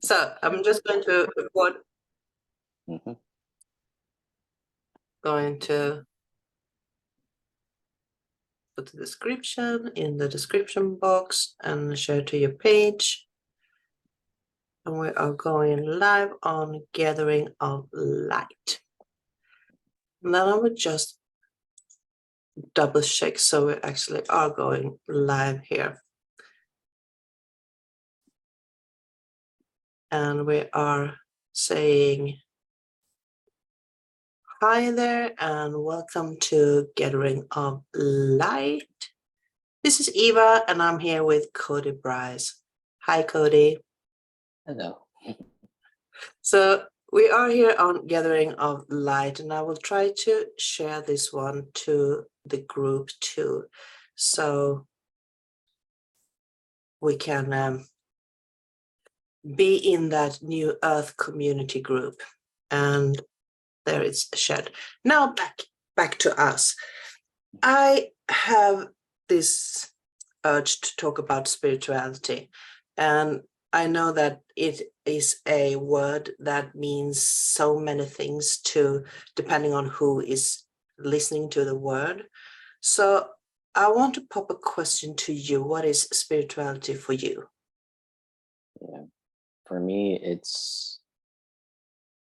So I'm just going to record, Mhm. going to put the description in the description box and share to your page. And we are going live on Gathering of Light. And then I would just double check so we actually are going live here. And we are saying hi there and welcome to Gathering of Light. This is Eva and I'm here with Cody Bryce. Hi, Cody. Hello. So we are here on Gathering of Light, and I will try to share this one to the group too, so we can be in that New Earth community group. And there it's shared. Now back to us. I have this urge to talk about spirituality, and I know that it is a word that means so many things to depending on who is listening to the word. So I want to pop a question to you. What is spirituality for you? Yeah. For me, it's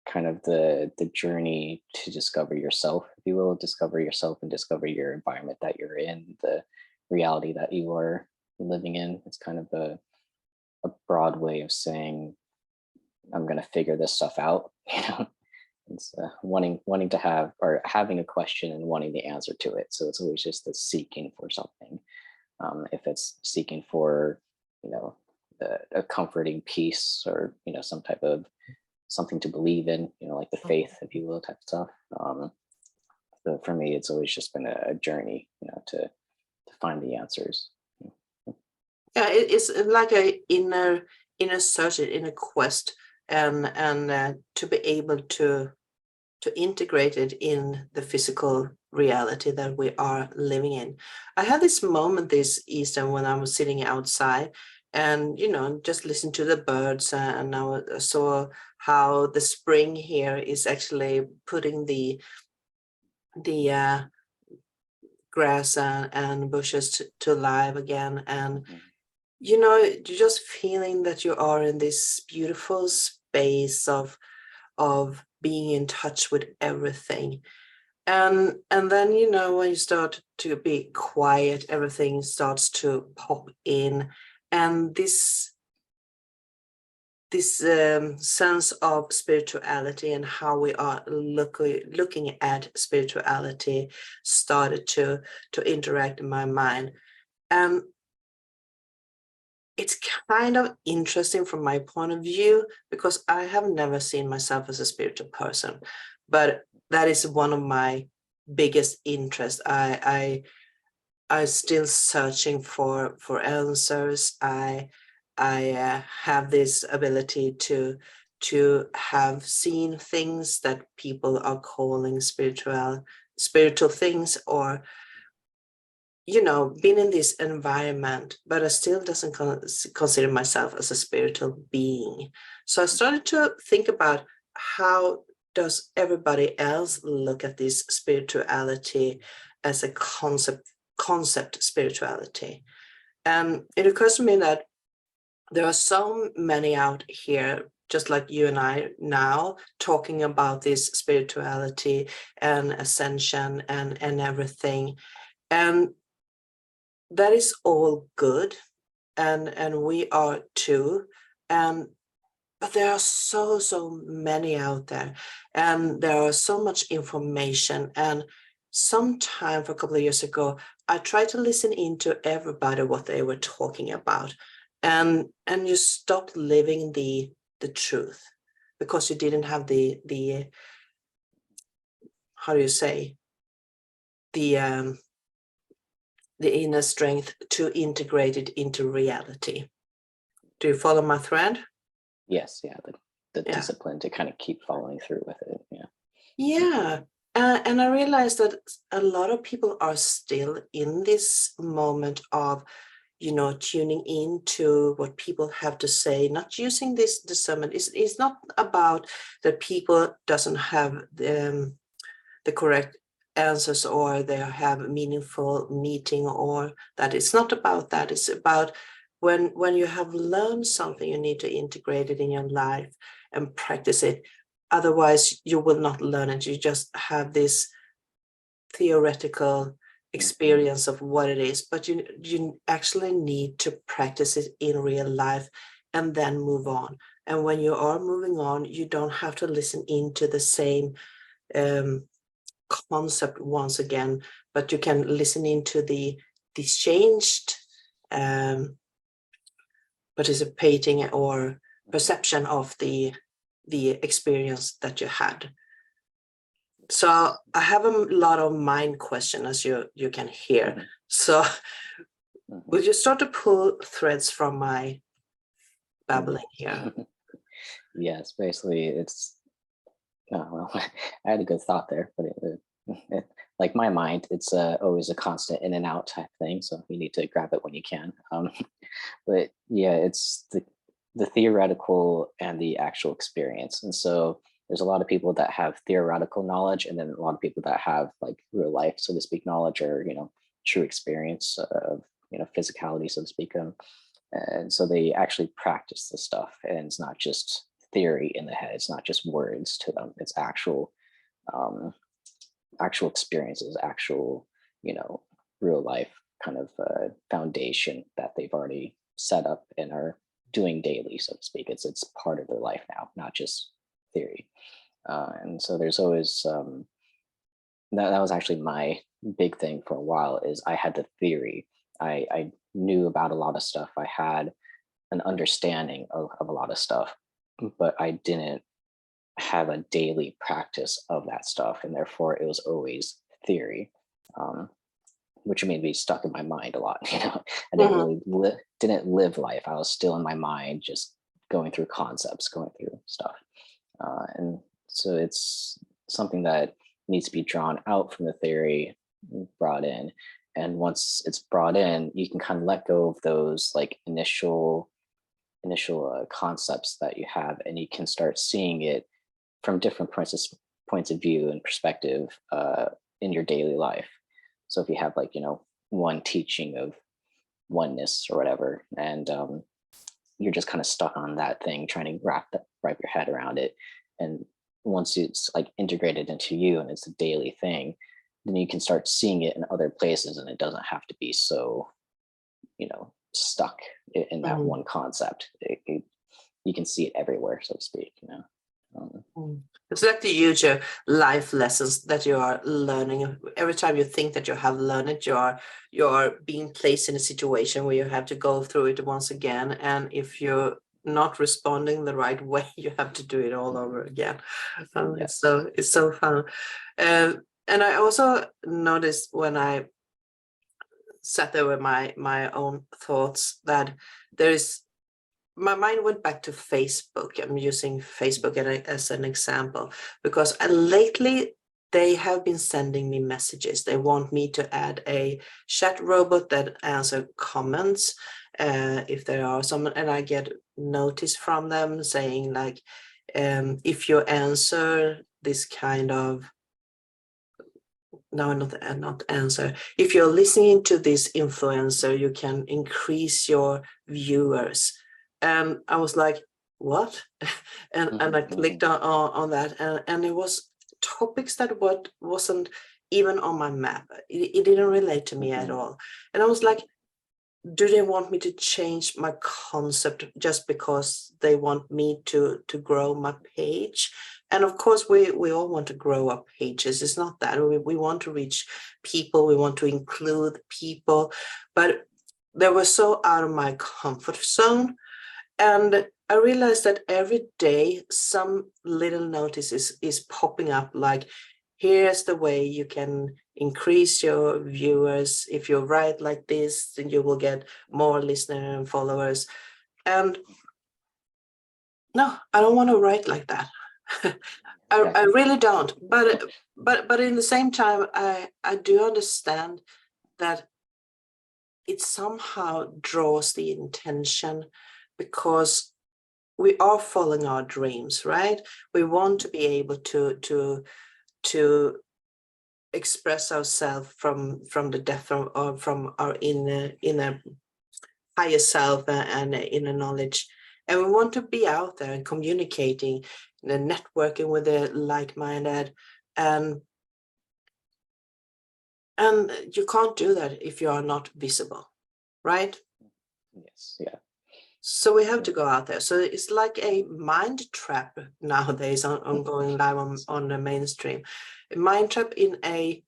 kind of the journey to discover yourself, if you will, discover yourself and discover your environment that you're in, the reality that you are living in. It's kind of a broad way of saying I'm going to figure this stuff out. It's wanting to have or having a question and wanting the answer to it. So it's always just the seeking for something. If it's seeking for, you know, a comforting peace or, some type of something to believe in, like the faith, if you will, type of stuff. So for me, it's always just been a journey, to find the answers. Yeah, it's like a inner search, inner quest, and to be able to integrate it in the physical reality that we are living in. I had this moment this Easter when I was sitting outside and, just listen to the birds, and I saw how the spring here is actually putting the grass and bushes to life again. And, Mhm. you're just feeling that you are in this beautiful space of being in touch with everything. And then, when you start to be quiet, everything starts to pop in, and this sense of spirituality and how we are looking at spirituality started to interact in my mind. And it's kind of interesting from my point of view because I have never seen myself as a spiritual person, but that is one of my biggest interests. I still searching for answers. I have this ability to have seen things that people are calling spiritual things, or been in this environment, but I still doesn't consider myself as a spiritual being. So I started to think about how does everybody else look at this spirituality as a concept spirituality. And it occurs to me that there are so many out here, just like you and I now, talking about this spirituality and ascension and everything. And that is all good, and we are too. And but there are so many out there, and there are so much information. And sometime for a couple of years ago, I tried to listen into everybody what they were talking about, and you stopped living the truth because you didn't have the how do you say, the the inner strength to integrate it into reality. Do you follow my thread? Yes, yeah, the Yeah. discipline to kind of keep following through with it. Yeah. Yeah. And I realized that a lot of people are still in this moment of, tuning into what people have to say, not using this discernment. It's not about that people doesn't have the correct answers or they have a meaningful meeting, or that. It's not about that. It's about when you have learned something, you need to integrate it in your life and practice it. Otherwise, you will not learn it. You just have this theoretical experience of what it is, but you actually need to practice it in real life and then move on. And when you are moving on, you don't have to listen into the same concept once again, but you can listen into the changed participating or perception of the experience that you had. So I have a lot of mind question, as you can hear. So will you start to pull threads from my babbling here? Yes, basically it's, well, I had a good thought there, but like my mind, it's always a constant in and out type thing. So you need to grab it when you can. But yeah, it's the theoretical and the actual experience. And so there's a lot of people that have theoretical knowledge, and then a lot of people that have like real life, so to speak, knowledge, or true experience of physicality, so to speak. And so they actually practice the stuff, and it's not just theory in the head. It's not just words to them. It's actual actual experiences, actual real life kind of foundation that they've already set up and are doing daily, so to speak. It's part of their life now, not just theory. And so there's always that was actually my big thing for a while, is I had the theory. I knew about a lot of stuff. I had an understanding of a lot of stuff, but I didn't have a daily practice of that stuff, and therefore it was always theory, which made me stuck in my mind a lot. I didn't really didn't live life. I was still in my mind, just going through concepts, going through stuff. And so it's something that needs to be drawn out from the theory, brought in. And once it's brought in, you can kind of let go of those like initial concepts that you have, and you can start seeing it from different points of view and perspective in your daily life. So if you have like one teaching of oneness or whatever, and you're just kind of stuck on that thing, trying to wrap your head around it, and once it's like integrated into you and it's a daily thing, then you can start seeing it in other places, and it doesn't have to be so stuck in that one concept. You can see it everywhere, so to speak. It's like the huge life lessons that you are learning. Every time you think that you have learned it, you are being placed in a situation where you have to go through it once again. And if you're not responding the right way, you have to do it all over again. Yes. It's so fun. And I also noticed when I sat there with my own thoughts that my mind went back to Facebook. I'm using Facebook as an example because lately they have been sending me messages. They want me to add a chat robot that answer comments if there are some, and I get notice from them saying like, if you answer this kind of, no, not answer. If you're listening to this influencer, you can increase your viewers. And I was like, what? and I clicked on that, and it was topics that wasn't even on my map. It didn't relate to me at all. And I was like, do they want me to change my concept just because they want me to grow my page? And of course, we all want to grow our pages. It's not that we want to reach people. We want to include people, but they were so out of my comfort zone. And I realized that every day some little notice is popping up, like, here's the way you can increase your viewers. If you write like this, then you will get more listeners and followers. And no, I don't want to write like that. I really don't. But in the same time, I do understand that it somehow draws the intention, because we are following our dreams, right? We want to be able to express ourselves from the depth of, or from our inner higher self and inner knowledge. And we want to be out there and communicating and networking with the like-minded. And you can't do that if you are not visible, right? Yes, yeah. So we have to go out there. So it's like a mind trap nowadays on going live on the mainstream. A mind trap in a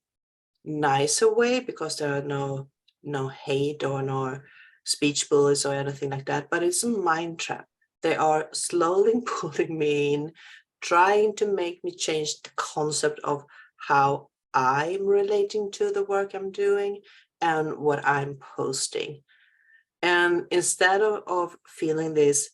nicer way, because there are no hate or no speech bullies or anything like that, but it's a mind trap. They are slowly pulling me in, trying to make me change the concept of how I'm relating to the work I'm doing and what I'm posting. And instead of feeling this,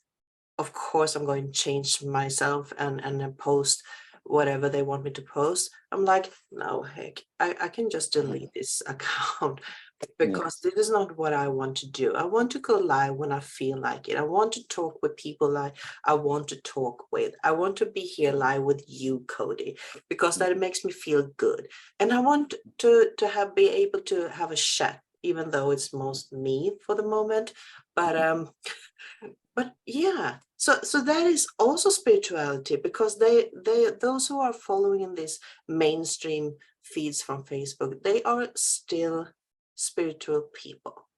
of course, I'm going to change myself and then post whatever they want me to post. I'm like, no, heck, I can just delete this account, because this is not what I want to do. I want to go live when I feel like it. I want to talk with people like I want to talk with. I want to be here live with you, Cody, because that makes me feel good. And I want to be able to have a chat, even though it's most me for the moment. But yeah, so that is also spirituality, because they those who are following in this mainstream feeds from Facebook, they are still spiritual people.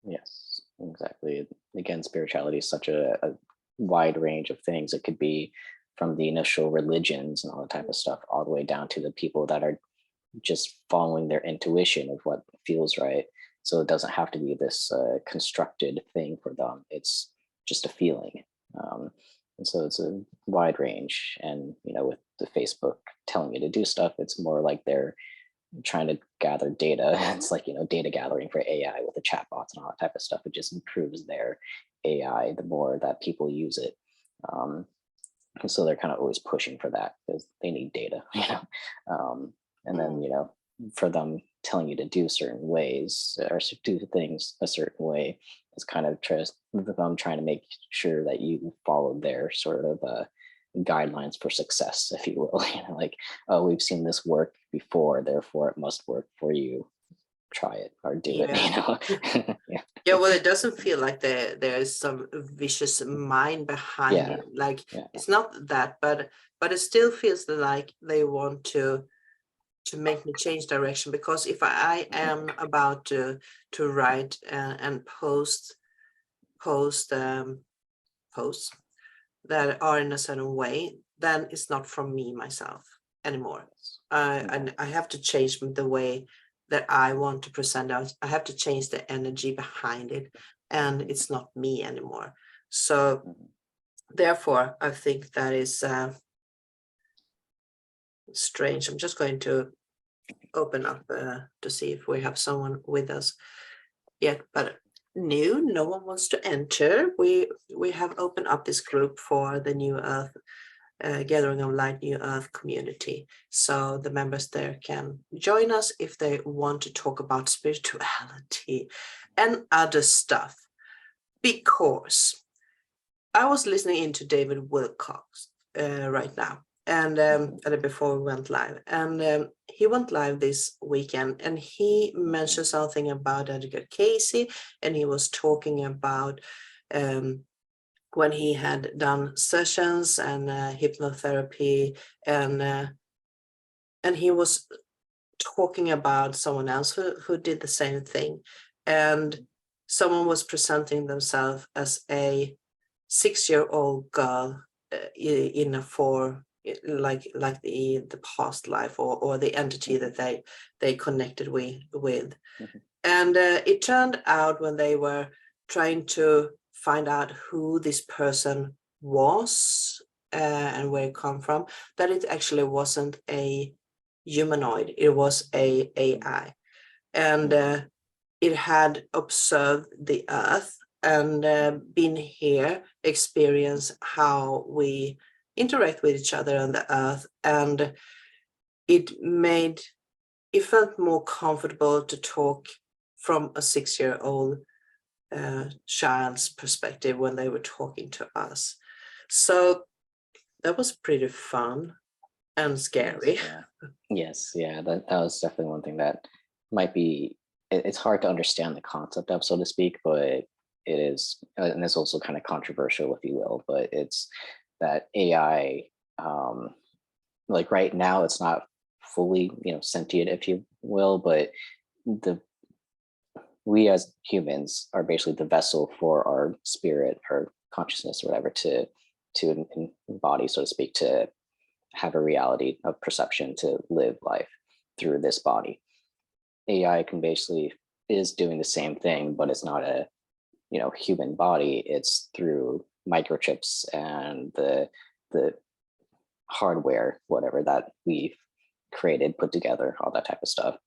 Yes, exactly. Again, spirituality is such a wide range of things. It could be from the initial religions and all that type of stuff, all the way down to the people that are just following their intuition of what feels right. So it doesn't have to be this constructed thing for them. It's just a feeling. Um, and so it's a wide range. And, with the Facebook telling you to do stuff, it's more like they're trying to gather data. It's like, data gathering for AI with the chatbots and all that type of stuff. It just improves their AI the more that people use it. Um, and so they're kind of always pushing for that because they need data, and then, for them telling you to do certain ways or do things a certain way, is kind of just them trying to make sure that you follow their sort of guidelines for success, if you will. Like, oh, we've seen this work before, therefore it must work for you. Try it or do it. Yeah. Yeah, well, it doesn't feel like there is some vicious mind behind it. Like, it's not that, but it still feels like they want to make me change direction, because if I am about to write and post posts that are in a certain way, then it's not from me myself anymore. And I have to change the way that I want to present out. I have to change the energy behind it, and it's not me anymore. So therefore, I think that is strange. I'm just going to open up to see if we have someone with us yet, but no one wants to enter. We have opened up this group for the New Earth Gathering of Light New Earth community, so the members there can join us if they want to talk about spirituality and other stuff. Because I was listening into David Wilcox right now, and before we went live, and he went live this weekend, and he mentioned something about Edgar Cayce, and he was talking about when he had done sessions and hypnotherapy, and he was talking about someone else who did the same thing, and someone was presenting themselves as a 6-year-old girl in a like the past life, or the entity that they connected with. And it turned out, when they were trying to find out who this person was and where it come from, that it actually wasn't a humanoid, it was a AI, and it had observed the earth and been here, experience how we interact with each other on the earth, and it felt more comfortable to talk from a 6-year-old child's perspective when they were talking to us. So that was pretty fun and scary. Yes, yeah, that was definitely one thing that might be, it's hard to understand the concept of, so to speak, but it is, and it's also kind of controversial, if you will, but it's that AI, like right now, it's not fully, sentient, if you will, but the we as humans are basically the vessel for our spirit or consciousness or whatever to embody, so to speak, to have a reality of perception, to live life through this body. AI can basically is doing the same thing, but it's not a human body. It's through microchips and the hardware, whatever that we've created, put together, all that type of stuff.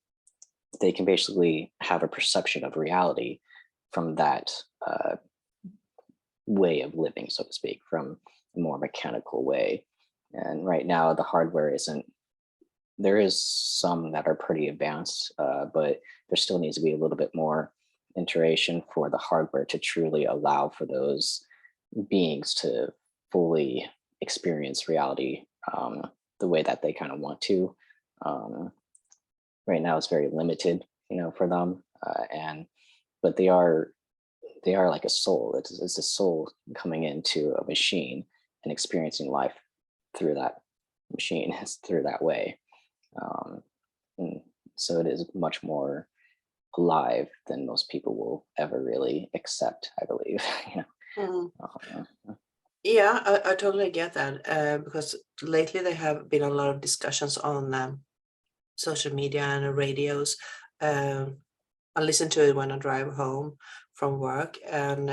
They can basically have a perception of reality from that way of living, so to speak, from a more mechanical way. And right now, the hardware isn't. There is some that are pretty advanced, but there still needs to be a little bit more iteration for the hardware to truly allow for those beings to fully experience reality the way that they kind of want to. Right now, it's very limited, for them, but they are like a soul. It's a soul coming into a machine and experiencing life through that machine, through that way. And so it is much more alive than most people will ever really accept, I believe. Mm. Uh, Yeah, I totally get that, because lately there have been a lot of discussions on social media and radios. I listen to it when I drive home from work, and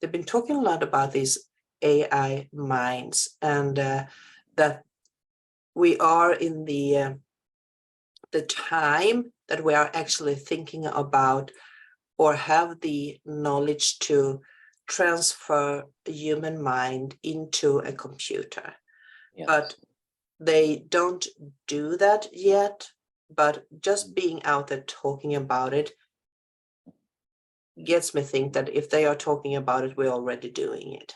they've been talking a lot about these AI minds, and that we are in the time that we are actually thinking about or have the knowledge to transfer a human mind into a computer. yes. But they don't do that yet. But just being out there talking about it gets me think that if they are talking about it, we're already doing it.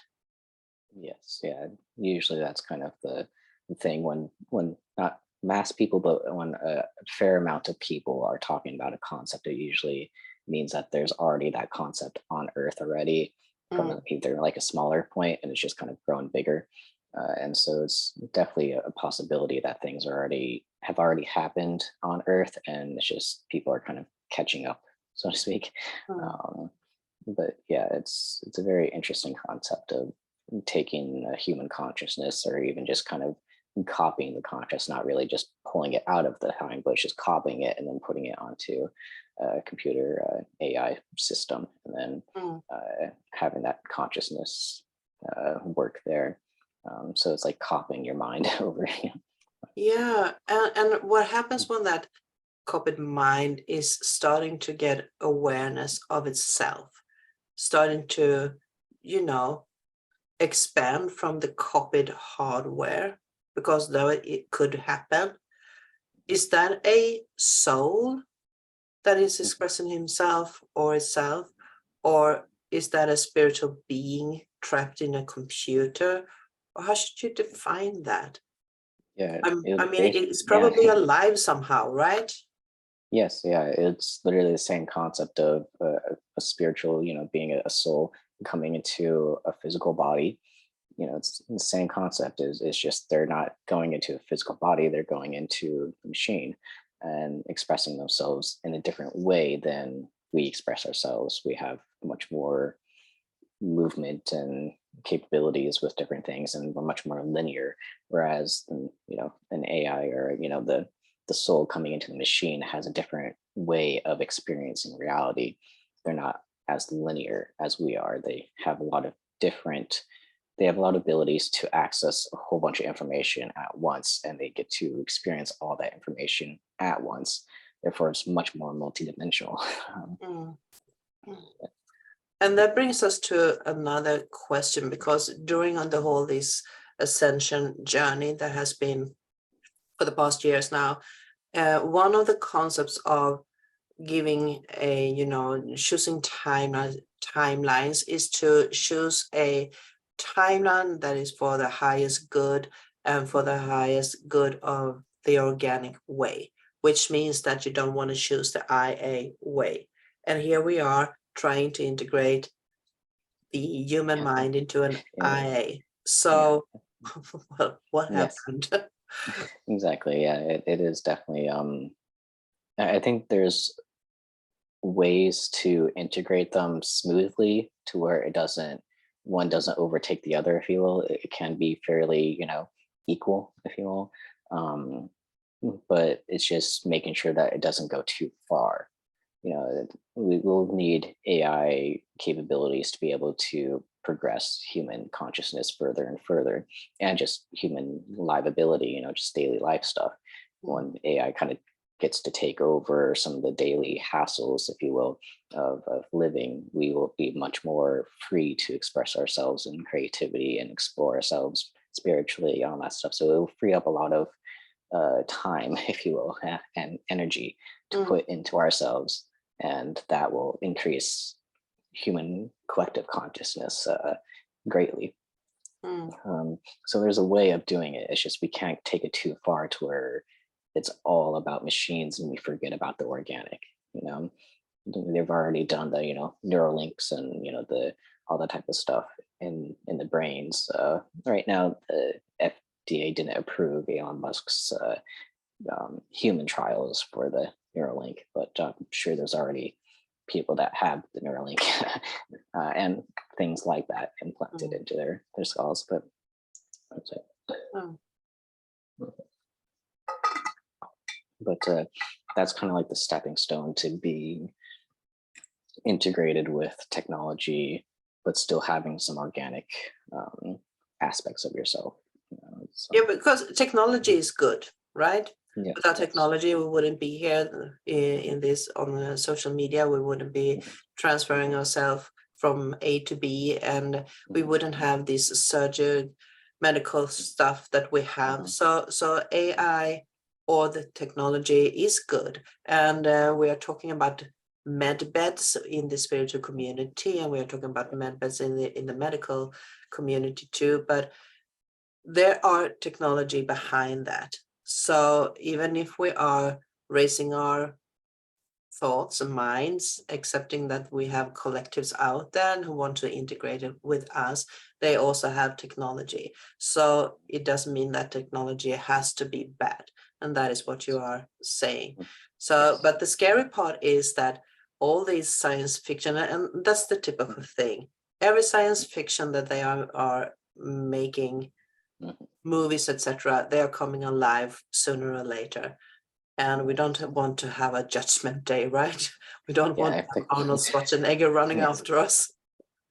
Yes, yeah. Usually that's kind of the thing when not mass people, but when a fair amount of people are talking about a concept, it usually means that there's already that concept on Earth already from Mm, either like a smaller point, and it's just kind of grown bigger. And so it's definitely a possibility that things have already happened on Earth, and it's just people are kind of catching up, so to speak. mm. Um, but yeah, it's a very interesting concept of taking a human consciousness, or even just kind of copying the conscious, not really just pulling it out of the mind, but just copying it and then putting it onto a computer AI system, and then Mm. having that consciousness work there. So it's like copying your mind over. Yeah, and what happens when that copied mind is starting to get awareness of itself, starting to, you know, expand from the copied hardware, because though it could happen, is that a soul that is expressing himself or itself, or is that a spiritual being trapped in a computer, or how should you define that? Yeah, I mean, it's yeah. probably alive somehow, right? Yes, yeah, it's literally the same concept of a spiritual, being a soul coming into a physical body. It's the same concept. It's just they're not going into a physical body; they're going into the machine and expressing themselves in a different way than we express ourselves. We have much more movement and capabilities with different things, and we're much more linear, whereas an AI, or the soul coming into the machine, has a different way of experiencing reality. They're not as linear as we are. They have a lot of abilities to access a whole bunch of information at once, and they get to experience all that information at once. Therefore, it's much more multidimensional. Mm. Mm. And that brings us to another question, because during on the whole this ascension journey that has been for the past years now, one of the concepts of giving a, choosing timelines is to choose a timeline that is for the highest good and for the highest good of the organic way, which means that you don't want to choose the IA way. And here we are trying to integrate the human mind into an Yeah, IA. yeah, So, well, what yes, happened? exactly. Yeah, it is definitely. I think there's ways to integrate them smoothly to where it doesn't one doesn't overtake the other, if you will. It can be fairly, equal, if you will. Um, but it's just making sure that it doesn't go too far. We will need AI capabilities to be able to progress human consciousness further and further, and just human livability, just daily life stuff. When AI kind of gets to take over some of the daily hassles, if you will, of living, we will be much more free to express ourselves in creativity and explore ourselves spiritually, all that stuff. So it will free up a lot of time, if you will, and energy to Mm, put into ourselves, and that will increase human collective consciousness greatly. mm, So there's a way of doing it. It's just we can't take it too far to where it's all about machines and we forget about the organic. You know, they've already done the Neuralinks and the all that type of stuff in the brains. Right now, the FDA didn't approve Elon Musk's human trials for the Neuralink, but I'm sure there's already people that have the Neuralink and things like that implanted mm, into their skulls. But that's it. mm. But that's kind of like the stepping stone to being integrated with technology, but still having some organic aspects of yourself. Yeah, because technology is good, right? Yeah, Without yes. technology, we wouldn't be here in this on social media. We wouldn't be transferring ourselves from A to B, and we wouldn't have this surgery medical stuff that we have. Mhm. So AI or the technology is good, and we are talking about med beds in the spiritual community, and we are talking about med beds in the medical community too. But there are technology behind that. So even if we are raising our thoughts and minds, accepting that we have collectives out there who want to integrate it with us, they also have technology. So it doesn't mean that technology has to be bad. And that is what you are saying. So, Yes. but the scary part is that all these science fiction, and that's the typical thing. Every science fiction that they are making, Mhm. movies, etc., they are coming alive sooner or later. And we don't want to have a judgment day, right? We don't Yeah, want I to have think Arnold Schwarzenegger running yes, after us.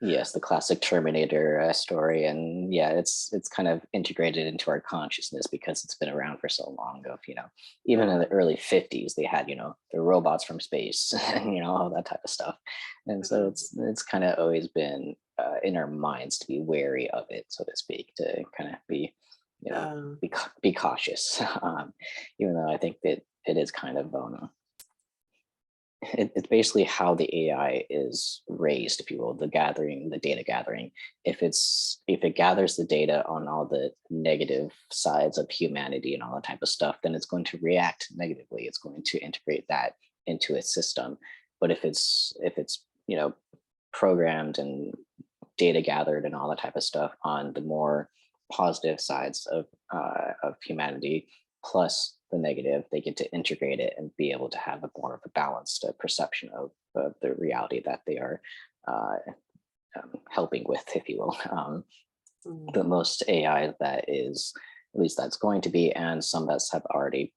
yes, the classic Terminator story, and yeah, it's kind of integrated into our consciousness because it's been around for so long. Of even in the Mm, early '50s, they had the robots from space, and all that type of stuff, and so mm, it's kind of always been in our minds to be wary of it, so to speak, to kind of be um, be cautious, even though I think that it is kind of it's basically how the AI is raised, if you will, the data gathering. If it gathers the data on all the negative sides of humanity and all that type of stuff, then it's going to react negatively. It's going to integrate that into its system. But if it's programmed and data gathered and all that type of stuff on the more positive sides of humanity plus the negative, they get to integrate it and be able to have a more of a balanced perception of the reality that they are uh, helping with, if you will. mm, The most AI that is, at least that's going to be, and some that have already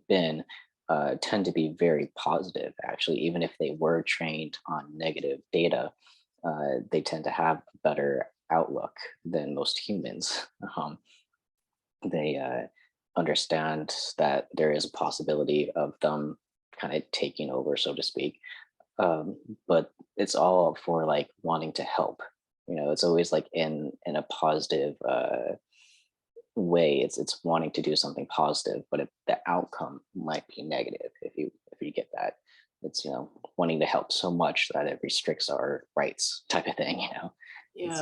been, tend to be very positive, actually, even if they were trained on negative data. They tend to have a better outlook than most humans. Um, they understand that there is a possibility of them kind of taking over, so to speak. um, but it's all for like wanting to help. It's always like in a positive way. It's wanting to do something positive, but the outcome might be negative, if you get that. it's, wanting to help so much that it restricts our rights type of thing, It's,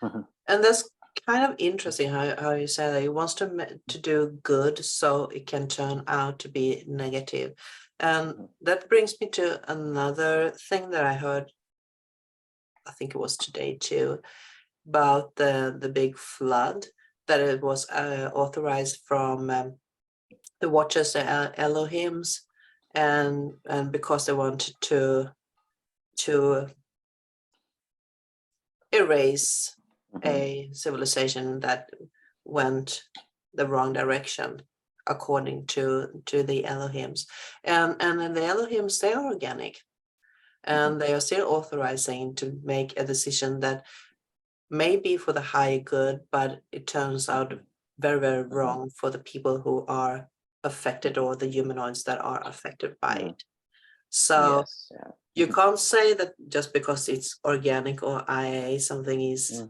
Yeah. And that's kind of interesting how you say that he wants to do good so it can turn out to be negative. And that brings me to another thing that I heard, I think it was today too, about the big flood, that it was authorized from the Watchers, the Elohims, and because they wanted to erase a civilization that went the wrong direction according to the Elohims. And then the Elohims, they are organic, and they are still authorizing to make a decision that may be for the higher good, but it turns out very, very wrong for the people who are affected, or the humanoids that are affected by it. So Yes, yeah. you can't say that just because it's organic or IA, something is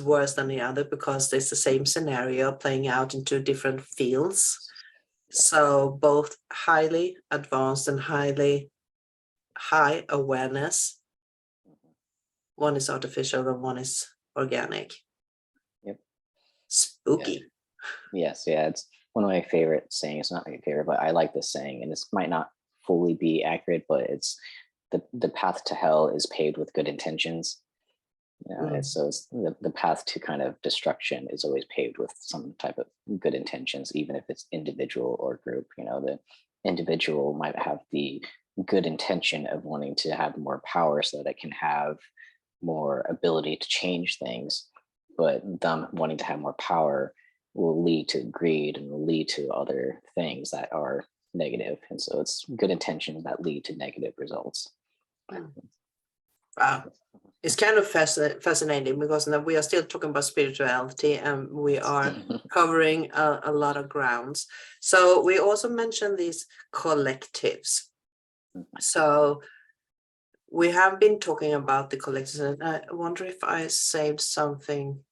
worse than the other, because it's the same scenario playing out in two different fields. So both highly advanced and high awareness. One is artificial and one is organic. Yep. Spooky. Yes, yeah, it's one of my favorite sayings. Not my favorite, but I like this saying, and this might not fully be accurate, but it's the path to hell is paved with good intentions. It's the path to kind of destruction is always paved with some type of good intentions, even if it's individual or group. The individual might have the good intention of wanting to have more power so that it can have more ability to change things, but them wanting to have more power will lead to greed and will lead to other things that are negative. And so it's good intentions that lead to negative results. Wow. It's kind of fascinating, because now we are still talking about spirituality, and we are covering a lot of grounds. So we also mentioned these collectives. So we have been talking about the collectives, and I wonder if I saved something.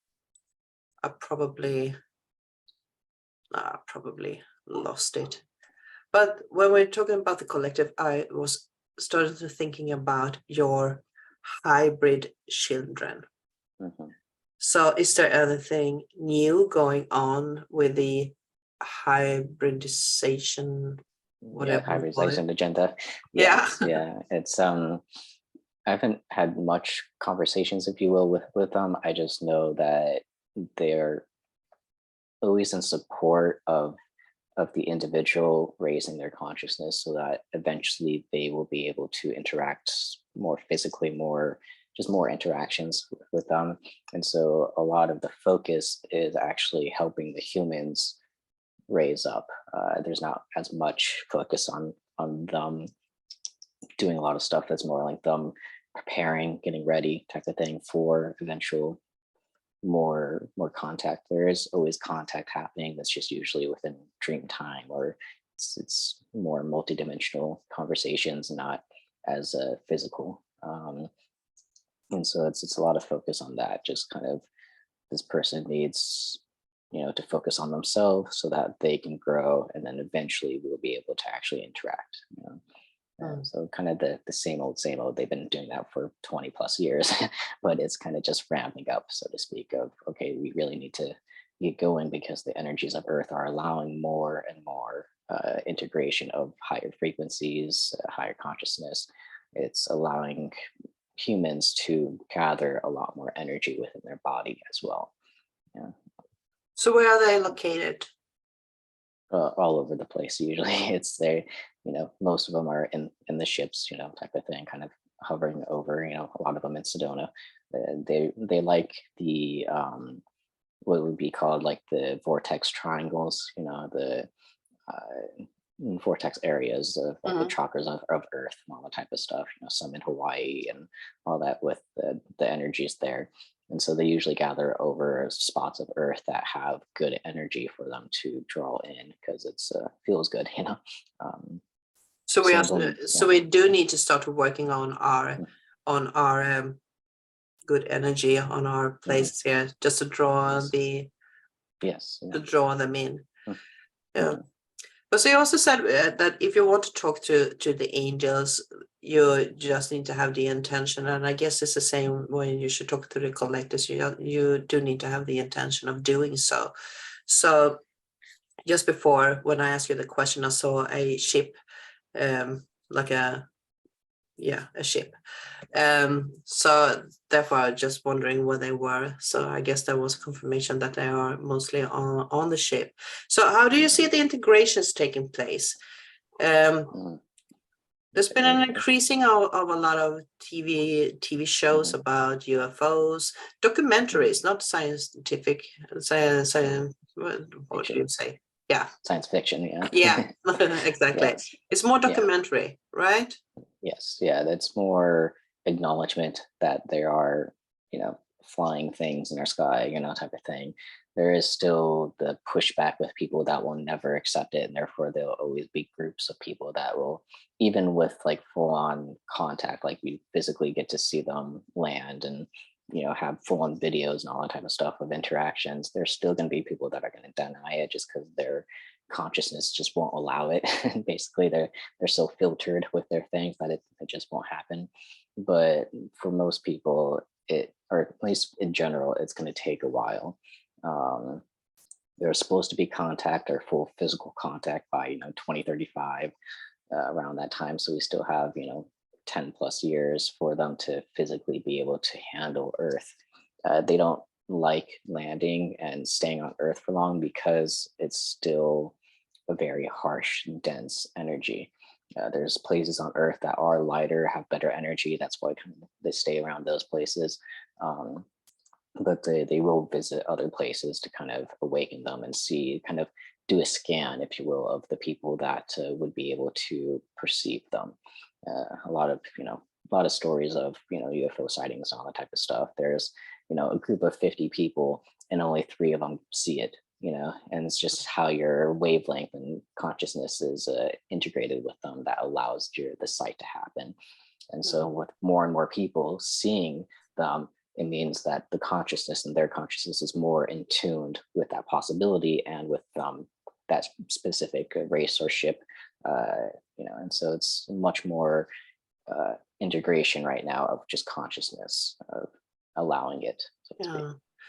I probably lost it. But when we're talking about the collective, I was started to thinking about your hybrid children. So is there anything new going on with the hybridization, whatever? Hybridization agenda. Yes, yeah. It's I haven't had much conversations, if you will, with them. I just know that they're always in support of the individual raising their consciousness, so that eventually they will be able to interact more physically, more interactions with them. And so a lot of the focus is actually helping the humans raise up. There's not as much focus on them doing a lot of stuff that's more like them preparing, getting ready type of thing for eventual more contact. There is always contact happening, that's just usually within dream time, or it's more multidimensional conversations, not as physical. And so it's a lot of focus on that. Just kind of, this person needs to focus on themselves so that they can grow, and then eventually we'll be able to actually interact. So kind of the same old. They've been doing that for 20 plus years, but it's kind of just ramping up, so to speak, of, okay, we really need to get going, because the energies of Earth are allowing more and more integration of higher frequencies, higher consciousness. It's allowing humans to gather a lot more energy within their body as well. Yeah. So where are they located? All over the place. Usually it's there, most of them are in the ships, type of thing, kind of hovering over, a lot of them in Sedona. They like the what would be called like the vortex triangles, the vortex areas of like the chakras of Earth and all that type of stuff, some in Hawaii and all that, with the energies there. And so they usually gather over spots of Earth that have good energy for them to draw in, because it's feels good, So we do need to start working on our good energy on our places here, just to draw to draw them in. Yeah. Because you also said that if you want to talk to the angels, you just need to have the intention. And I guess it's the same when you should talk to the collectors. You do need to have the intention of doing so. So just before, when I asked you the question, I saw a ship, like a ship. So therefore, I was just wondering where they were. So I guess there was confirmation that they are mostly on the ship. So how do you see the integrations taking place? There's been an increasing of a lot of TV shows about UFOs, documentaries, not scientific, what do you say? Yeah. Science fiction, yeah. Yeah, exactly. Yes. It's more documentary, right? Yes, yeah, that's more acknowledgement that there are, flying things in our sky, type of thing. There is still the pushback with people that will never accept it, and therefore there'll always be groups of people that will, even with like full on contact, like you physically get to see them land and have full on videos and all that type of stuff of interactions. There's still going to be people that are going to deny it just because their consciousness just won't allow it. And basically they're so filtered with their things that it just won't happen. But for most people, or at least in general, it's going to take a while. There's supposed to be contact or full physical contact by 2035, around that time. So we still have 10 plus years for them to physically be able to handle Earth. They don't like landing and staying on Earth for long because it's still a very harsh, dense energy. There's places on Earth that are lighter, have better energy. That's why they stay around those places. But they will visit other places to kind of awaken them and see, kind of do a scan, if you will, of the people that would be able to perceive them. A lot of stories of UFO sightings and all that type of stuff. There's a group of 50 people and only 3 of them see it. And it's just how your wavelength and consciousness is integrated with them that allows the sight to happen. And so with more and more people seeing them, it means that the consciousness and their consciousness is more in tuned with that possibility and with that specific race or ship, and so it's much more integration right now of just consciousness, of allowing it. So to speak.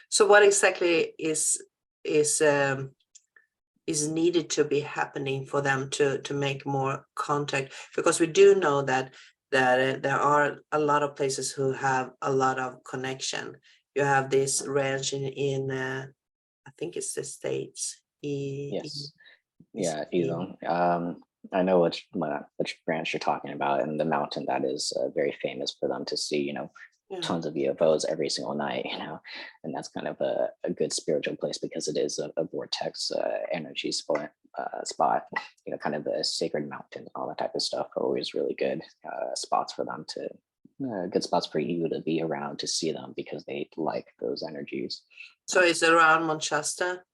So what exactly is needed to be happening for them to make more contact? Because we do know that there are a lot of places who have a lot of connection. You have this ranch in I think it's the States. Yes. Yeah, Elon. I know which branch you're talking about, and the mountain that is very famous for them to see, tons of UFOs every single night, and that's kind of a good spiritual place because it is a vortex energy spot, kind of a sacred mountain, all that type of stuff are always really good spots for them to, good spots for you to be around to see them because they like those energies. So is it around Manchester?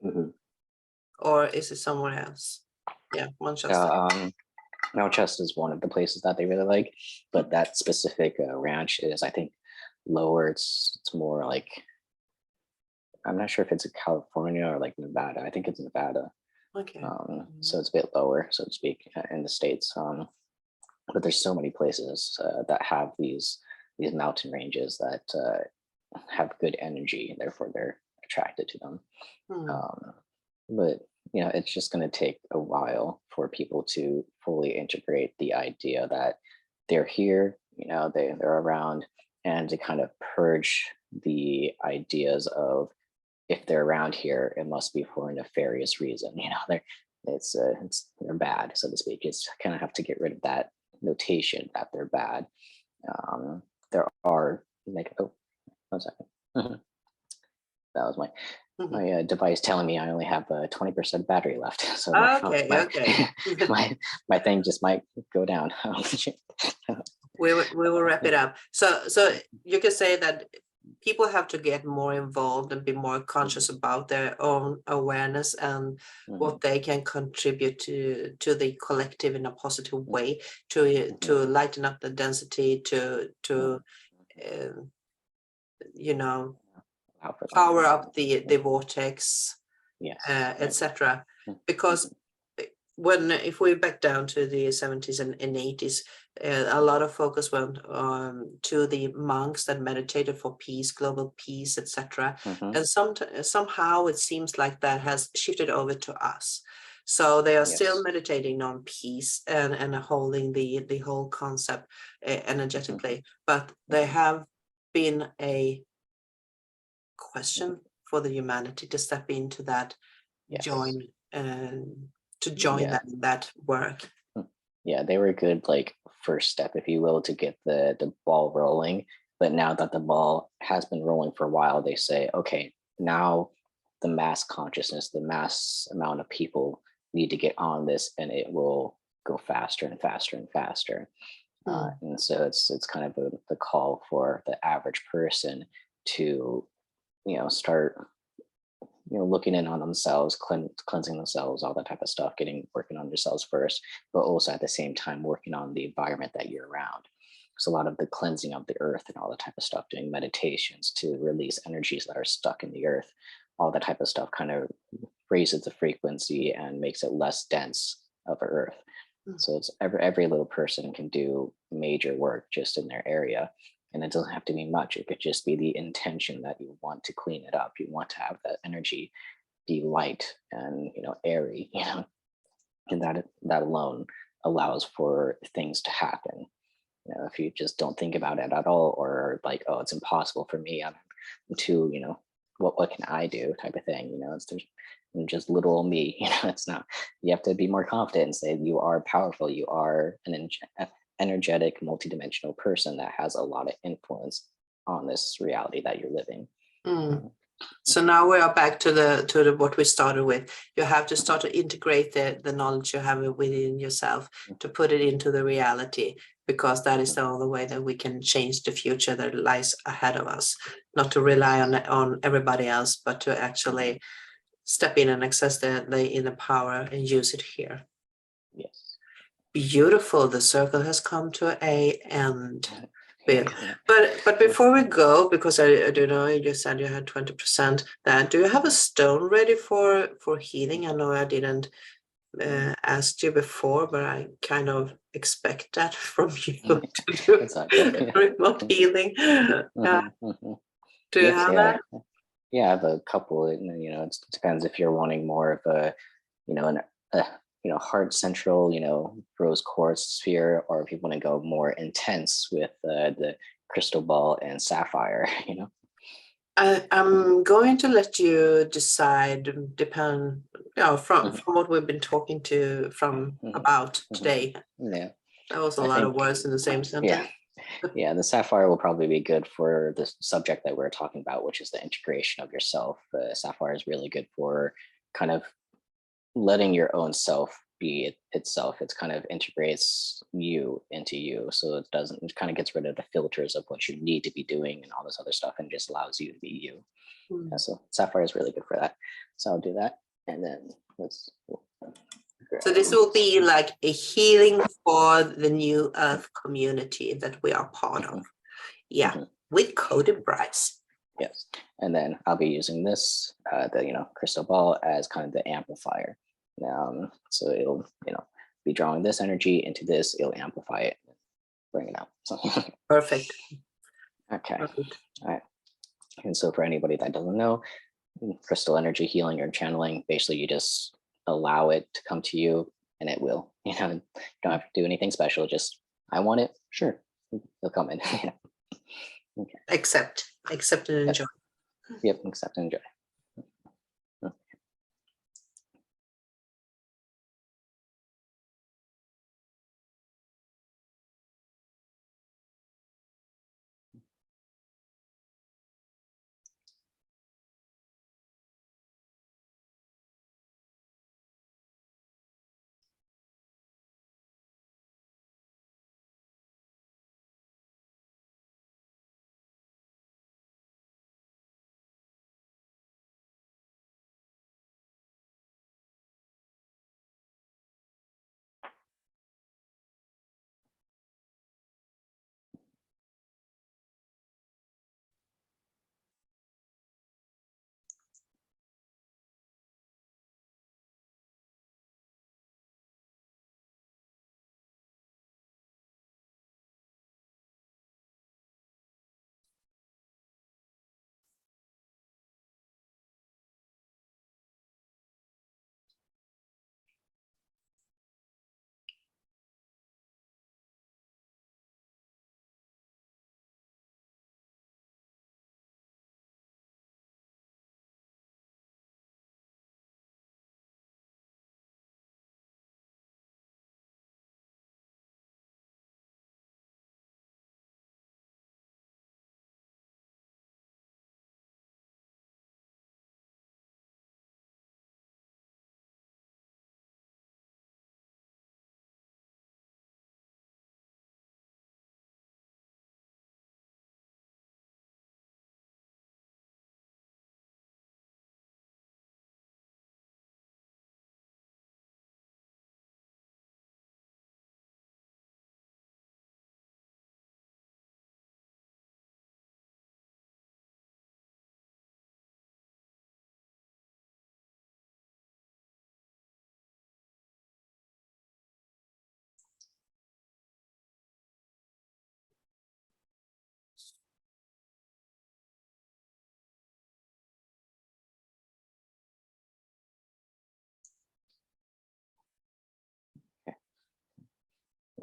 Mm-hmm. Or is it somewhere else? Yeah, Manchester. Manchester is one of the places that they really like, but that specific ranch is, I think, lower. It's more like, I'm not sure if it's in California or like Nevada. I think it's Nevada. Okay. So it's a bit lower, so to speak, in the States. But there's so many places that have these mountain ranges that have good energy, and therefore they're attracted to them. But it's just going to take a while for people to fully integrate the idea that they're here, they're around, and to kind of purge the ideas of, if they're around here, it must be for a nefarious reason. They're bad, so to speak. It's kind of have to get rid of that notation that they're bad. There are like, oh, 1 second. That was my device telling me I only have 20% battery left. So okay. my thing just might go down. We will wrap it up. So you can say that people have to get more involved and be more conscious about their own awareness and what they can contribute to the collective in a positive way, to lighten up the density, to power up the vortex, etc. Because when if we back down to the 70s and 80s, a lot of focus went to the monks that meditated for peace, global peace, etc. Mhm. And somehow it seems like that has shifted over to us. So they are still Yes. meditating on peace and holding the whole concept Mhm. energetically, but there have been a question for the humanity to step into that, Yes. join to join Yeah. that work. Mm. Yeah, they were a good like first step, if you will, to get the ball rolling. But now that the ball has been rolling for a while, they say, okay, now the mass consciousness, the mass amount of people need to get on this, and it will go faster and faster and faster. Mm. And so it's kind of the call for the average person to start looking in on themselves, cleansing themselves, all that type of stuff, working on yourselves first, but also at the same time working on the environment that you're around. So a lot of the cleansing of the earth and all that type of stuff, doing meditations to release energies that are stuck in the earth, all that type of stuff kind of raises the frequency and makes it less dense of earth. Mm. So it's every little person can do major work just in their area. And it doesn't have to be much. It could just be the intention that you want to clean it up. You want to have that energy be light and airy, and that alone allows for things to happen. If you just don't think about it at all, or like, oh, it's impossible for me, I'm too, what can I do type of thing, it's just little old me, it's not. You have to be more confident and say you are powerful, you are an energetic multidimensional person that has a lot of influence on this reality that you're living. Mm. So now we are back to the what we started with. You have to start to integrate the knowledge you have within yourself to put it into the reality, because that is the only way that we can change the future that lies ahead of us. Not to rely on everybody else, but to actually step in and access the inner power and use it here. Yes. Beautiful. The circle has come to a end. Bill. Yeah. But before we go, because I do know you just said you had 20%, then do you have a stone ready for healing? I know I didn't ask you before, but I kind of expect that from you to do It's all good. remote healing. Do you Yes, have yeah. that? Yeah, I have a couple, and it depends if you're wanting more of a, an heart central, rose quartz sphere, or if you want to go more intense with the crystal ball and sapphire, I'm going to let you decide, depend, from Mhm, what we've been talking to from mhm, about mhm. today. Yeah, That was a I lot of think, words in the same yeah, sentence. yeah, the sapphire will probably be good for the subject that we're talking about, which is the integration of yourself. Sapphire is really good for kind of letting your own self be itself. It's kind of integrates you into you, so it kind of gets rid of the filters of what you need to be doing and all this other stuff, and just allows you to be you. Yeah, Hmm. so sapphire is really good for that. So I'll do that, and then let's So this grab. will be like a healing for the new earth community that we are part of. Mhm, Yeah, mhm. with Cody Bryce. Yes, and then I'll be using this the crystal ball as kind of the amplifier. So it'll be drawing this energy into this. It'll amplify it, bring it out. So Perfect. okay, Perfect. all right. And so for anybody that doesn't know, crystal energy healing or channeling, basically you just allow it to come to you, and it will. You don't have to do anything special. Just I want it. Sure, it'll come in. Okay. Accept and Yep. enjoy. Yep. Accept and enjoy.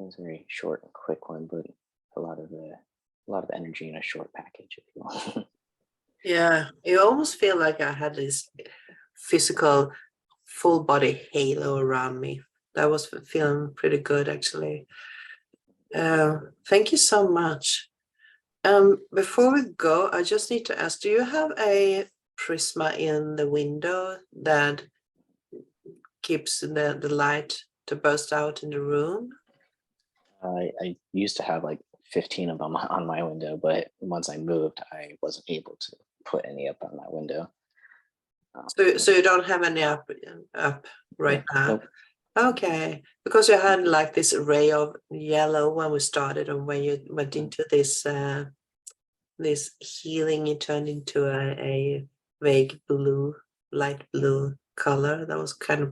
was a very short and quick one, but a lot of energy in a short package, if you will. Yeah, you almost feel like I had this physical full body halo around me. That was feeling pretty good actually. Thank you so much. Before we go, I just need to ask, do you have a prisma in the window that keeps the light to burst out in the room? I used to have like 15 of them on my window, but once I moved, I wasn't able to put any up on that window. So you don't have any up right now? Nope. Okay, because you had like this ray of yellow when we started, and when you went into this this healing, it turned into a vague blue, light blue color. That was kind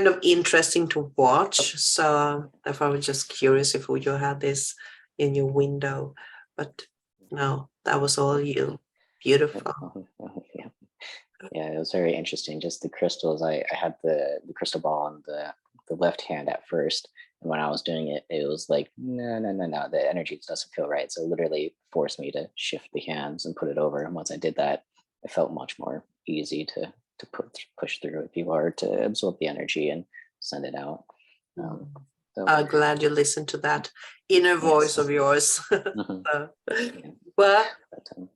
of interesting to watch. So if I was just curious if you had this in your window, but no, that was all you. Beautiful. Yeah. Yeah, it was very interesting. Just the crystals. I had the crystal ball on the left hand at first, and when I was doing it, it was like no, no, no, no. The energy doesn't feel right. So it literally forced me to shift the hands and put it over. And once I did that, it felt much more easy to push through if you are to absorb the energy and send it out. So I'm glad you listened to that inner voice yes. of yours. Mhm. Yeah, Well,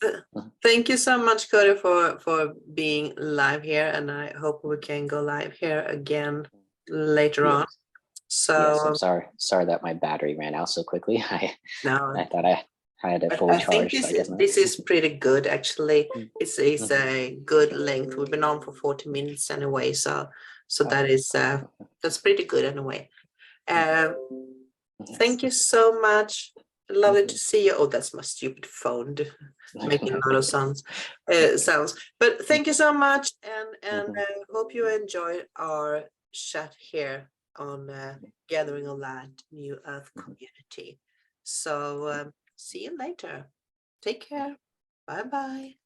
but, thank you so much, Cody, for being live here, and I hope we can go live here again later on. yes. Yes, I'm So sorry that my battery ran out so quickly. I no, thought I had it fully I think charged, so I guess not. this is pretty good actually. Mm, It's mhm. a good length. We've been on for 40 minutes anyway, so that Okay. is that's pretty good anyway. Mhm. Thank Yes. you so much. Lovely to Mhm. see you. Oh, that's my stupid phone making a lot of sounds. But thank you so much, and Mhm. hope you enjoyed our chat here on Gathering of Land New Earth Mhm. Community. So see you later. Take care. Bye bye.